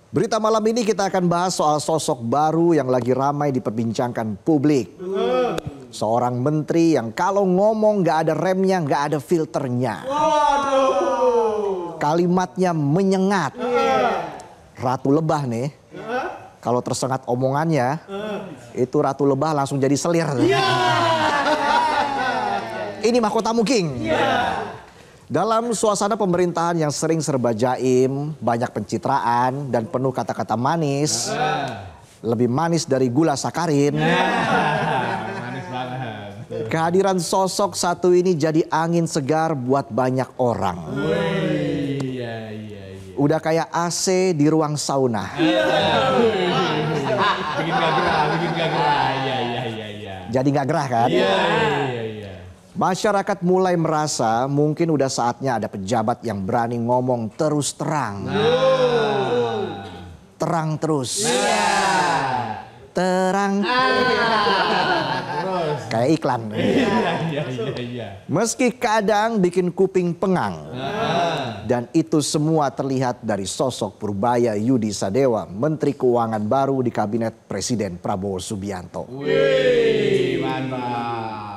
Berita malam ini kita akan bahas soal sosok baru yang lagi ramai diperbincangkan publik. Seorang menteri yang kalau ngomong gak ada remnya, gak ada filternya. Kalimatnya menyengat. Ratu Lebah nih, kalau tersengat omongannya, itu Ratu Lebah langsung jadi selir. Ini mahkotamu King. Dalam suasana pemerintahan yang sering serba jaim, banyak pencitraan dan penuh kata-kata manis, lebih manis dari gula sakarin. Manis banget. Kehadiran sosok satu ini jadi angin segar buat banyak orang. Iya. Udah kayak AC di ruang sauna. Bikin gak gerah. Iya. Jadi nggak gerah kan? Iya. Masyarakat mulai merasa mungkin udah saatnya ada pejabat yang berani ngomong terus terang. Terang terus. Terang. Kayak iklan. Iya. Meski kadang bikin kuping pengang. Dan itu semua terlihat dari sosok Purbaya Yudi Sadewa, Menteri Keuangan baru di Kabinet Presiden Prabowo Subianto. Wih, mantap.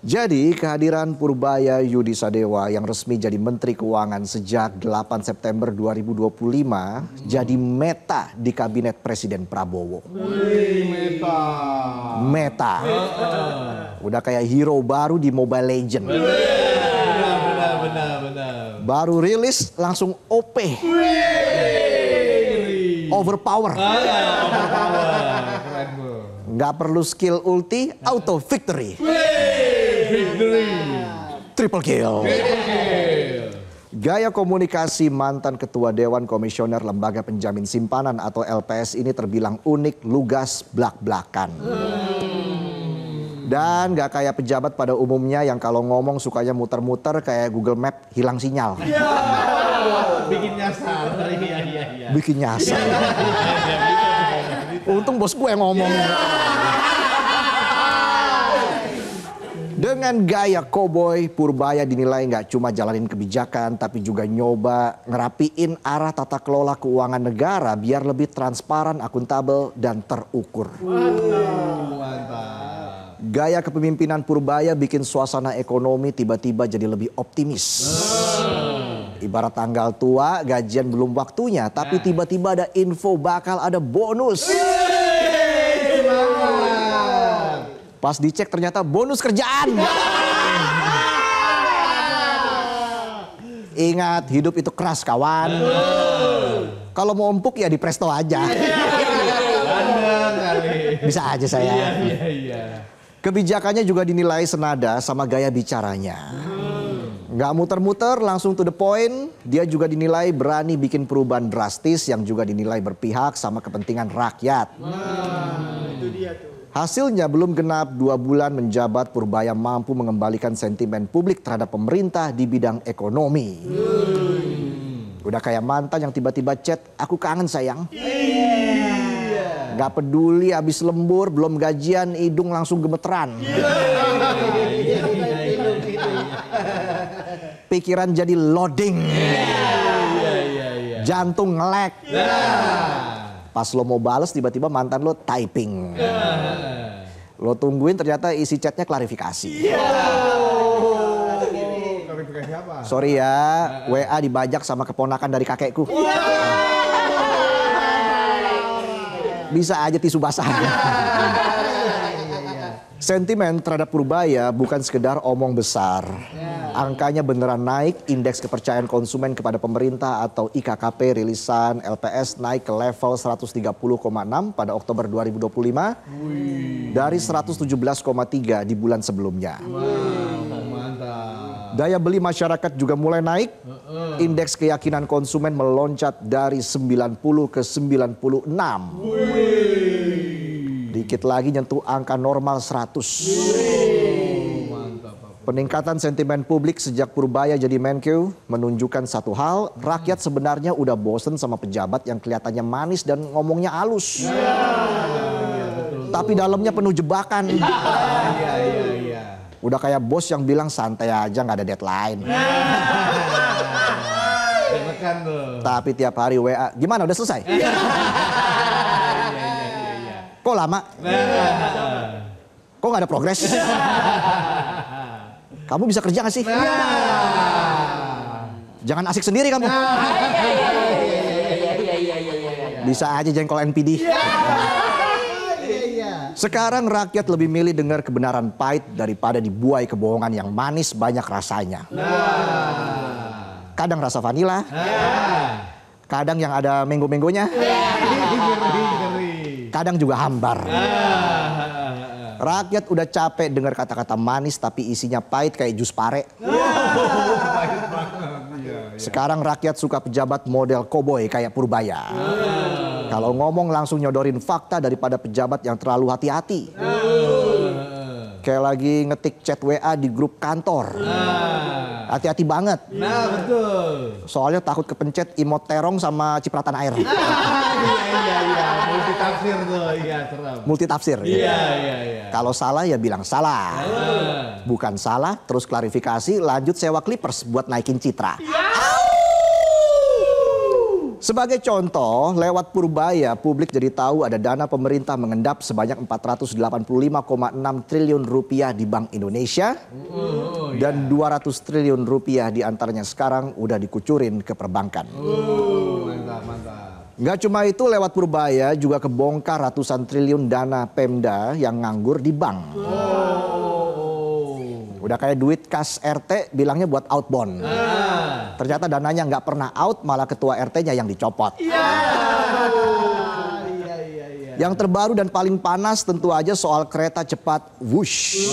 Jadi kehadiran Purbaya Yudi Sadewa yang resmi jadi Menteri Keuangan sejak 8 September 2025 jadi meta di Kabinet Presiden Prabowo. Wih, Meta. Udah kayak hero baru di Mobile Legend. Benar. Baru rilis langsung OP. Overpower. Keren bu. Nggak perlu skill ulti, auto victory. Triple kill. Gaya komunikasi mantan Ketua Dewan Komisioner Lembaga Penjamin Simpanan atau LPS ini terbilang unik, lugas, blak-blakan. Dan gak kayak pejabat pada umumnya yang kalau ngomong sukanya muter-muter kayak Google Map hilang sinyal. Bikin nyasar. Iya. Bikin nyasar. Untung bos gue yang ngomong. Dengan gaya koboi, Purbaya dinilai nggak cuma jalanin kebijakan, tapi juga nyoba ngerapiin arah tata kelola keuangan negara biar lebih transparan, akuntabel, dan terukur. Mantap. Gaya kepemimpinan Purbaya bikin suasana ekonomi tiba-tiba jadi lebih optimis. Ibarat tanggal tua, gajian belum waktunya, tapi tiba-tiba ada info bakal ada bonus. Pas dicek ternyata bonus kerjaan. Ingat, hidup itu keras kawan. Kalau mau empuk ya di Presto aja. Bisa aja saya. Iya. Kebijakannya juga dinilai senada sama gaya bicaranya. Nggak muter-muter, langsung to the point. Dia juga dinilai berani bikin perubahan drastis yang juga dinilai berpihak sama kepentingan rakyat. Itu dia tuh. Hasilnya belum genap 2 bulan menjabat, Purbaya mampu mengembalikan sentimen publik terhadap pemerintah di bidang ekonomi. Udah kayak mantan yang tiba-tiba chat, aku kangen sayang. Gak peduli abis lembur, belum gajian, hidung langsung gemeteran. Pikiran jadi loading. Jantung ngelek. Pas lo mau bales tiba-tiba mantan lo typing. Lo tungguin ternyata isi chatnya klarifikasi. Klarifikasi apa? Sorry ya, WA dibajak sama keponakan dari kakekku. Bisa aja tisu basah. Sentimen terhadap Purbaya bukan sekedar omong besar. Angkanya beneran naik, indeks kepercayaan konsumen kepada pemerintah atau IKKP rilisan LPS naik ke level 130,6 pada Oktober 2025 dari 117,3 di bulan sebelumnya. Mantap. Daya beli masyarakat juga mulai naik, indeks keyakinan konsumen meloncat dari 90 ke 96. Dikit lagi nyentuh angka normal 100. Peningkatan sentimen publik sejak Purbaya jadi Menkeu menunjukkan satu hal, rakyat sebenarnya udah bosen sama pejabat yang kelihatannya manis dan ngomongnya halus. Tapi dalamnya penuh jebakan. Udah kayak bos yang bilang santai aja, nggak ada deadline. Kebaikan tuh. Tapi tiap hari WA, gimana udah selesai? Iya. Kok lama? Kok nggak ada progres? Kamu bisa kerja nggak sih? Jangan asik sendiri kamu. Bisa aja jengkol NPD. Sekarang rakyat lebih milih dengar kebenaran pahit daripada dibuai kebohongan yang manis banyak rasanya. Kadang rasa vanila, kadang yang ada menggo-menggonya, kadang juga hambar. Rakyat udah capek dengar kata-kata manis tapi isinya pahit kayak jus pare. Sekarang rakyat suka pejabat model koboi kayak Purbaya. Kalau ngomong langsung nyodorin fakta daripada pejabat yang terlalu hati-hati. Kayak lagi ngetik chat WA di grup kantor. Hati-hati banget. Nah betul. Soalnya takut kepencet emot terong sama cipratan air. Iya. Multitafsir tuh. Iya serem. Multitafsir. Iya. Kalau salah ya bilang salah. Bukan salah, terus klarifikasi, lanjut sewa clippers buat naikin citra. Sebagai contoh, lewat Purbaya, publik jadi tahu ada dana pemerintah mengendap sebanyak 485,6 triliun rupiah di Bank Indonesia. Dan 200 triliun rupiah diantaranya sekarang udah dikucurin ke perbankan. Mantap. Nggak cuma itu, lewat Purbaya juga kebongkar ratusan triliun dana Pemda yang nganggur di bank. Udah kayak duit kas RT bilangnya buat outbound. Ternyata dananya nggak pernah out, malah ketua RT-nya yang dicopot. Yang terbaru dan paling panas tentu aja soal kereta cepat Wush.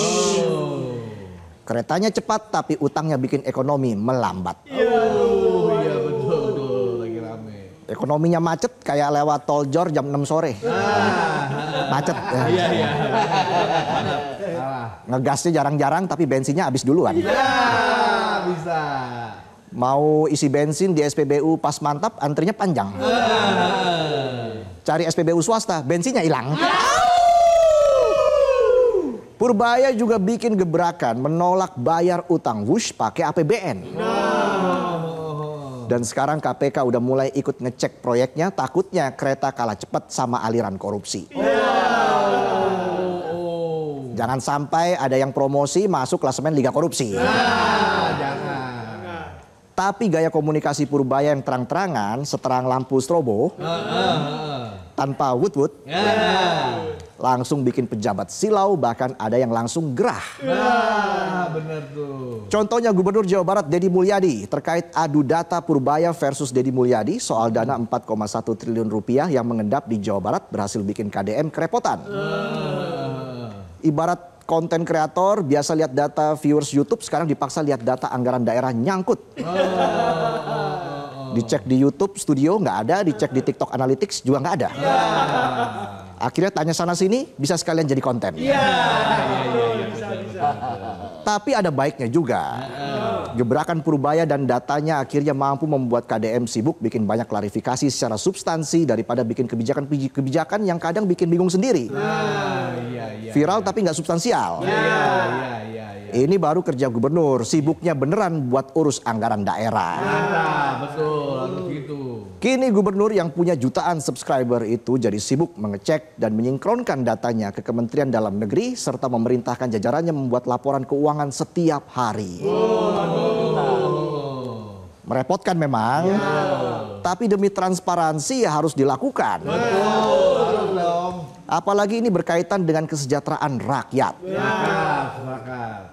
Keretanya cepat tapi utangnya bikin ekonomi melambat. Iya betul. Lagi rame. Ekonominya macet kayak lewat tol Jor jam 6 sore. Macet. Iya. Ngegasnya jarang-jarang tapi bensinnya habis duluan. Ya bisa. Mau isi bensin di SPBU pas mantap antrinya panjang. Cari SPBU swasta bensinnya hilang. Purbaya juga bikin gebrakan menolak bayar utang Wush pakai APBN. Dan sekarang KPK udah mulai ikut ngecek proyeknya, takutnya kereta kalah cepat sama aliran korupsi. Jangan sampai ada yang promosi masuk klasemen Liga Korupsi. Jangan. Tapi gaya komunikasi Purbaya yang terang-terangan, seterang lampu strobo, tanpa wood-wood, langsung bikin pejabat silau, bahkan ada yang langsung gerah. Bener tuh. Contohnya Gubernur Jawa Barat Deddy Mulyadi terkait adu data Purbaya versus Deddy Mulyadi soal dana 4,1 triliun rupiah yang mengendap di Jawa Barat berhasil bikin KDM kerepotan. Ibarat konten kreator biasa lihat data viewers YouTube, sekarang dipaksa lihat data anggaran daerah nyangkut. Dicek di YouTube Studio nggak ada, dicek di TikTok Analytics juga nggak ada. Akhirnya tanya sana sini, bisa sekalian jadi konten. Tapi ada baiknya juga. Gebrakan Purbaya dan datanya akhirnya mampu membuat KDM sibuk bikin banyak klarifikasi secara substansi daripada bikin kebijakan yang kadang bikin bingung sendiri. Viral tapi nggak substansial. Ini baru kerja gubernur, sibuknya beneran buat urus anggaran daerah. Betul, harus gitu. Kini gubernur yang punya jutaan subscriber itu jadi sibuk mengecek dan menyinkronkan datanya ke Kementerian Dalam Negeri serta memerintahkan jajarannya membuat laporan keuangan setiap hari. Merepotkan memang, tapi demi transparansi ya harus dilakukan. Apalagi ini berkaitan dengan kesejahteraan rakyat.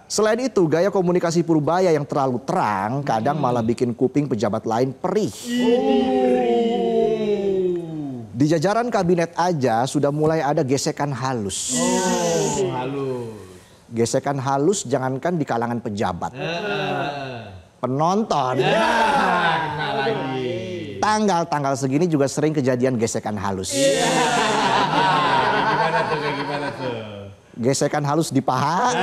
Selain itu, gaya komunikasi Purbaya yang terlalu terang kadang malah bikin kuping pejabat lain perih. Di jajaran kabinet aja sudah mulai ada gesekan halus. Gesekan halus jangankan di kalangan pejabat. Penonton. Tanggal-tanggal segini juga sering kejadian gesekan halus. Gimana tuh? Gesekan halus di paha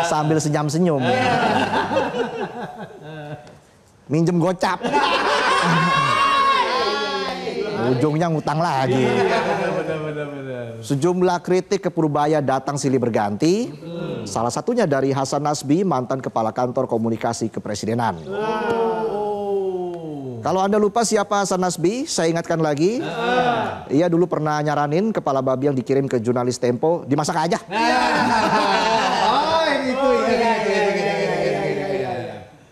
sambil senyum-senyum. Minjem gocap. Ujungnya ngutang lagi. Sejumlah kritik ke Purbaya datang silih berganti. Salah satunya dari Hasan Nasbi, mantan Kepala Kantor Komunikasi Kepresidenan. Kalau Anda lupa siapa Hasan Nasbi, saya ingatkan lagi. Ia dulu pernah nyaranin kepala babi yang dikirim ke jurnalis Tempo, dimasak aja. Oh, itu ya.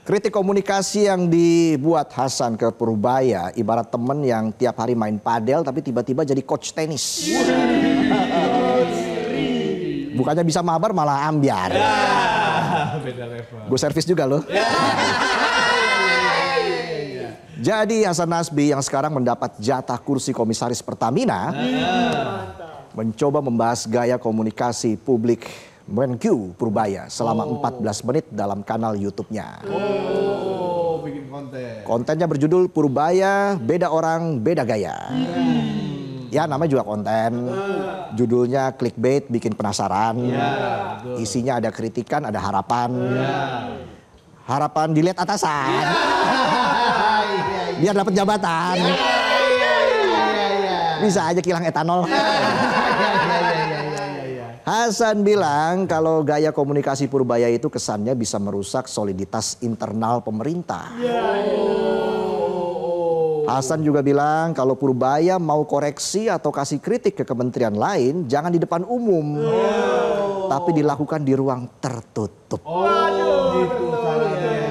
Kritik komunikasi yang dibuat Hasan ke Purbaya ibarat temen yang tiap hari main padel tapi tiba-tiba jadi coach tenis. Bukannya bisa mabar malah ambiar. Beda level. Gue servis juga loh. Jadi Hasan Nasbi yang sekarang mendapat jatah kursi komisaris Pertamina mencoba membahas gaya komunikasi publik Menkyu Purbaya selama 14 menit dalam kanal YouTube-nya. Oh, bikin konten. Kontennya berjudul Purbaya Beda Orang Beda Gaya. Ya namanya juga konten. Judulnya clickbait, bikin penasaran. Isinya ada kritikan, ada harapan. Harapan dilihat atasan. Biar dapat jabatan. Bisa aja kilang etanol. Hasan bilang kalau gaya komunikasi Purbaya itu kesannya bisa merusak soliditas internal pemerintah. Hasan juga bilang kalau Purbaya mau koreksi atau kasih kritik ke kementerian lain jangan di depan umum. Tapi dilakukan di ruang tertutup. Gitu salahnya.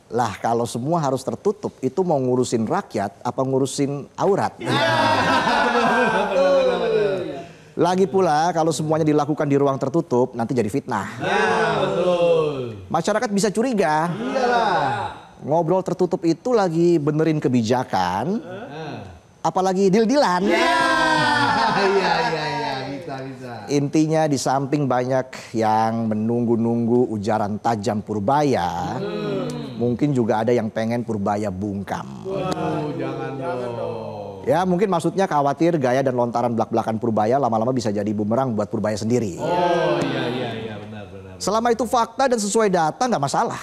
Lah kalau semua harus tertutup itu mau ngurusin rakyat apa ngurusin aurat? Lagi pula kalau semuanya dilakukan di ruang tertutup nanti jadi fitnah. Betul. Masyarakat bisa curiga. Ngobrol tertutup itu lagi benerin kebijakan, apalagi deal-dealan. Iya, bisa. Intinya di samping banyak yang menunggu-nunggu ujaran tajam Purbaya, mungkin juga ada yang pengen Purbaya bungkam. Jangan dong. Ya mungkin maksudnya khawatir gaya dan lontaran belak-belakan Purbaya lama-lama bisa jadi bumerang buat Purbaya sendiri. Oh iya, benar. Selama itu fakta dan sesuai data nggak masalah.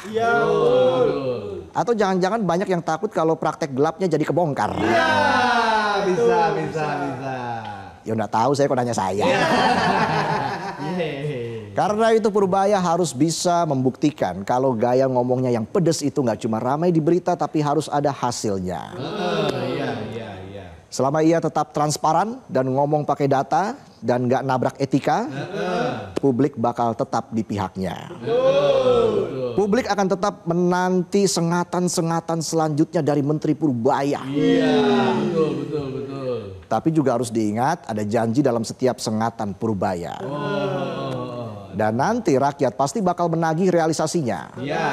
Atau jangan-jangan banyak yang takut kalau praktek gelapnya jadi kebongkar. Bisa. Ya nggak tahu, saya kok nanya saya. Karena itu Purbaya harus bisa membuktikan kalau gaya ngomongnya yang pedes itu nggak cuma ramai di berita tapi harus ada hasilnya. Iya. Selama ia tetap transparan dan ngomong pakai data dan nggak nabrak etika, publik bakal tetap di pihaknya. Publik akan tetap menanti sengatan-sengatan selanjutnya dari Menteri Purbaya. Iya, betul. Tapi juga harus diingat ada janji dalam setiap sengatan Purbaya. Dan nanti rakyat pasti bakal menagih realisasinya. Iya,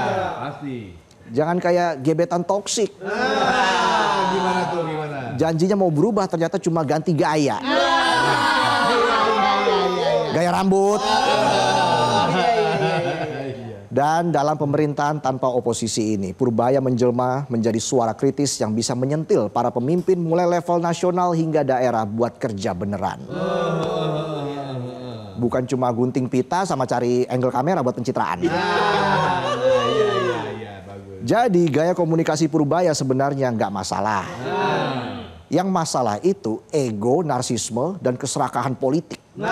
pasti. Jangan kayak gebetan toksik. Gimana? Janjinya mau berubah ternyata cuma ganti gaya. Gaya rambut. Dan dalam pemerintahan tanpa oposisi ini, Purbaya menjelma menjadi suara kritis yang bisa menyentil para pemimpin mulai level nasional hingga daerah buat kerja beneran. Bukan cuma gunting pita sama cari angle kamera buat pencitraan. Bagus. Jadi gaya komunikasi Purbaya sebenarnya nggak masalah. Yang masalah itu ego, narsisme, dan keserakahan politik. Betul.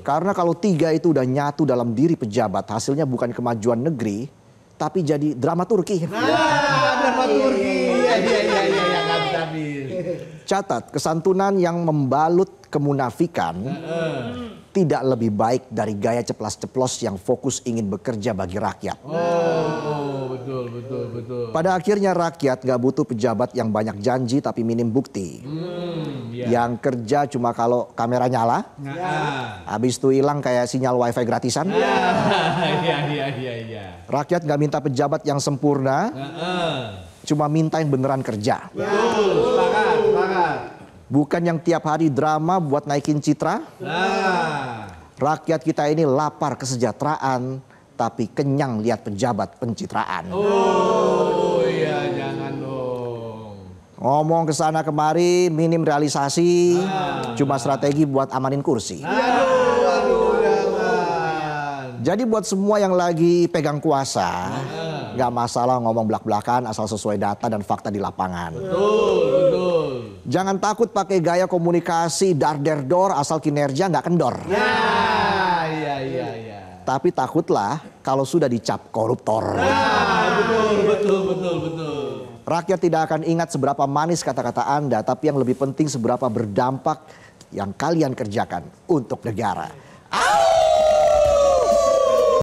Karena kalau tiga itu udah nyatu dalam diri pejabat, hasilnya bukan kemajuan negeri, tapi jadi dramaturgi. Dramaturgi. Iya, habis. Catat, kesantunan yang membalut kemunafikan tidak lebih baik dari gaya ceplas-ceplos yang fokus ingin bekerja bagi rakyat. Betul. Pada akhirnya rakyat gak butuh pejabat yang banyak janji tapi minim bukti. Yang kerja cuma kalau kamera nyala, habis itu hilang kayak sinyal wifi gratisan. Iya. Rakyat gak minta pejabat yang sempurna, cuma minta yang beneran kerja. Betul, sepakat. Bukan yang tiap hari drama buat naikin citra. Rakyat kita ini lapar kesejahteraan, tapi kenyang lihat pejabat pencitraan. Oh iya, jangan dong. Ngomong kesana kemari minim realisasi, cuma strategi buat amanin kursi. Aduh, jangan. Jadi buat semua yang lagi pegang kuasa, nggak masalah ngomong belak-belakan asal sesuai data dan fakta di lapangan. Betul. Jangan takut pakai gaya komunikasi dar-der-dor asal kinerja nggak kendor. Iya. Tapi takutlah kalau sudah dicap koruptor. Betul. Rakyat tidak akan ingat seberapa manis kata-kata Anda, tapi yang lebih penting seberapa berdampak yang kalian kerjakan untuk negara.